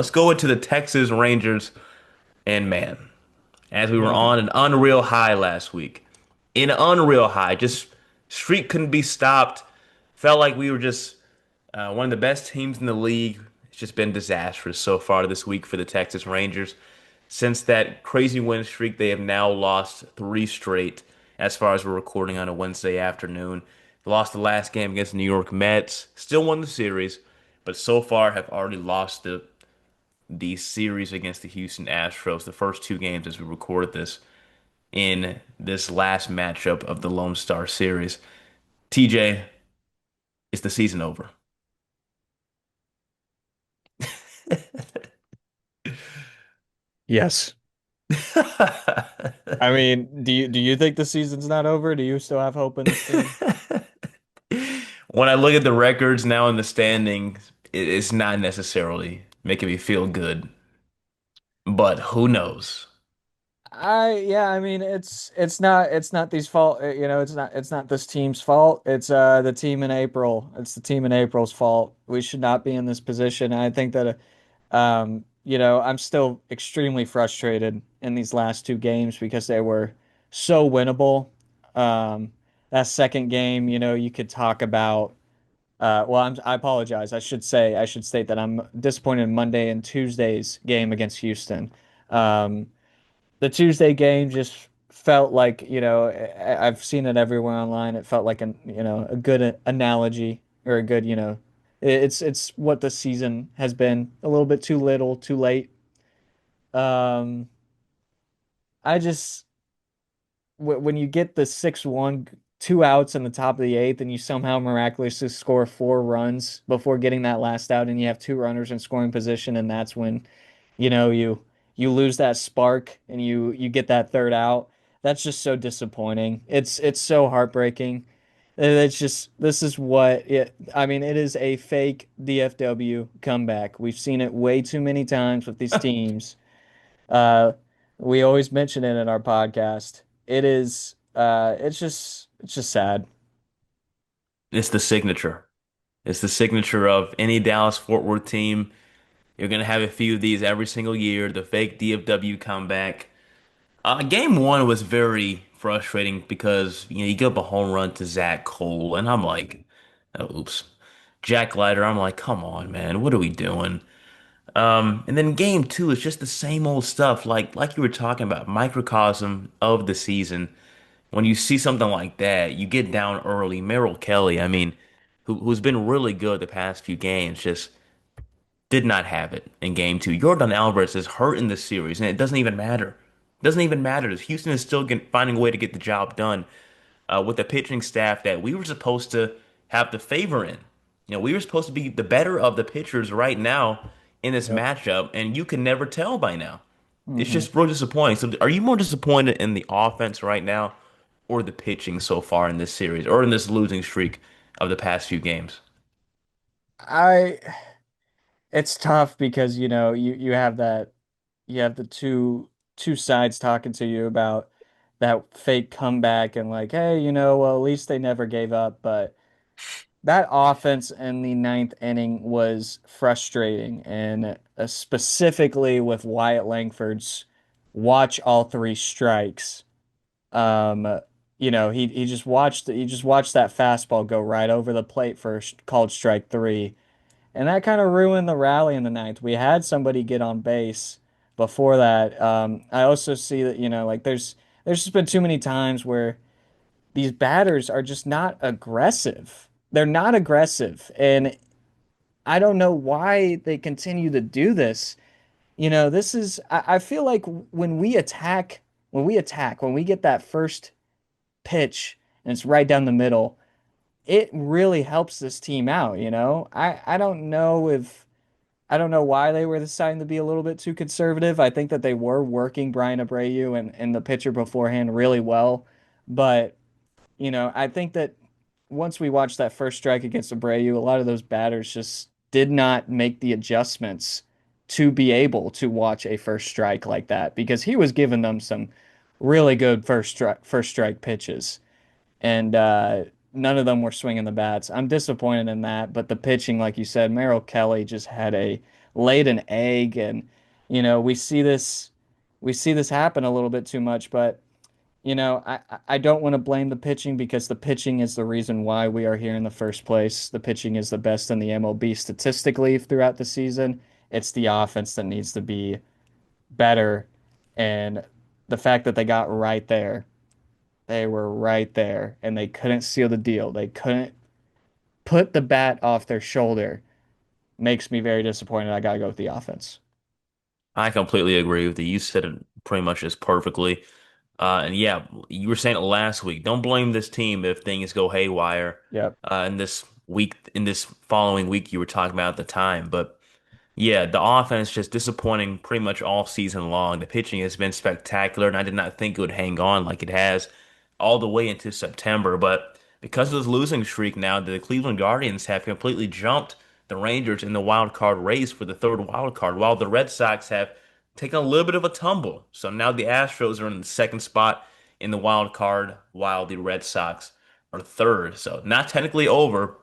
Let's go into the Texas Rangers. And man, as we were Mhm. on an unreal high last week, an unreal high, just streak couldn't be stopped. Felt like we were just one of the best teams in the league. It's just been disastrous so far this week for the Texas Rangers. Since that crazy win streak, they have now lost three straight as far as we're recording on a Wednesday afternoon. They lost the last game against the New York Mets, still won the series, but so far have already lost the series against the Houston Astros, the first two games as we record this in this last matchup of the Lone Star Series. TJ, is the season over? Yes. I mean, do you think the season's not over? Do you still have hope in this team? When I look at the records now in the standings, it's not necessarily making me feel good, but who knows? Yeah, I mean it's not these fault, it's not this team's fault. It's the team in April. It's the team in April's fault. We should not be in this position. I think that I'm still extremely frustrated in these last two games because they were so winnable. Um that second game, you could talk about well, I apologize. I should state that I'm disappointed in Monday and Tuesday's game against Houston. Um, the Tuesday game just felt like, I've seen it everywhere online. It felt like a good analogy or a good, it's what the season has been. A little bit too little, too late. Um, I just when you get the 6-1, two outs in the top of the eighth, and you somehow miraculously score four runs before getting that last out, and you have two runners in scoring position, and that's when you lose that spark and you get that third out. That's just so disappointing. It's so heartbreaking. It's just this is what it. I mean, it is a fake DFW comeback. We've seen it way too many times with these teams. Uh, we always mention it in our podcast. It's just sad. It's the signature. It's the signature of any Dallas Fort Worth team. You're gonna have a few of these every single year. The fake DFW comeback. Game one was very frustrating because you give up a home run to Zach Cole, and I'm like, oh, oops. Jack Leiter, I'm like, come on, man, what are we doing? And then game two is just the same old stuff, like you were talking about, microcosm of the season. When you see something like that, you get down early. Merrill Kelly, I mean, who's been really good the past few games, just did not have it in game two. Jordan Alvarez is hurt in this series, and it doesn't even matter. It doesn't even matter. Houston is still finding a way to get the job done with the pitching staff that we were supposed to have the favor in. We were supposed to be the better of the pitchers right now in this Yep. matchup, and you can never tell by now. It's hmm just real disappointing. So, are you more disappointed in the offense right now or the pitching so far in this series or in this losing streak of the past few games? I It's tough because you have the two sides talking to you about that fake comeback and like, hey, well, at least they never gave up. But that offense in the ninth inning was frustrating, and specifically with Wyatt Langford's watch all three strikes. Um, he just watched that fastball go right over the plate for called strike three. And that kind of ruined the rally in the ninth. We had somebody get on base before that. I also see that, like there's just been too many times where these batters are just not aggressive. They're not aggressive. And I don't know why they continue to do this. I feel like when we get that first pitch and it's right down the middle, it really helps this team out. I don't know why they were deciding to be a little bit too conservative. I think that they were working Brian Abreu and the pitcher beforehand really well. But, I think that once we watched that first strike against Abreu, a lot of those batters just did not make the adjustments to be able to watch a first strike like that because he was giving them some really good first strike pitches and none of them were swinging the bats. I'm disappointed in that, but the pitching, like you said, Merrill Kelly just had a laid an egg, and we see this happen a little bit too much. But I don't want to blame the pitching because the pitching is the reason why we are here in the first place. The pitching is the best in the MLB statistically throughout the season. It's the offense that needs to be better, and the fact that they got right there, they were right there, and they couldn't seal the deal. They couldn't put the bat off their shoulder. Makes me very disappointed. I gotta go with the offense. I completely agree with you. You said it pretty much as perfectly. And yeah, you were saying it last week. Don't blame this team if things go haywire. Yep. In this following week, you were talking about at the time. But yeah, the offense just disappointing pretty much all season long. The pitching has been spectacular, and I did not think it would hang on like it has all the way into September. But because of this losing streak now, the Cleveland Guardians have completely jumped the Rangers in the wild card race for the third wild card, while the Red Sox have taken a little bit of a tumble. So now the Astros are in the second spot in the wild card, while the Red Sox are third. So not technically over,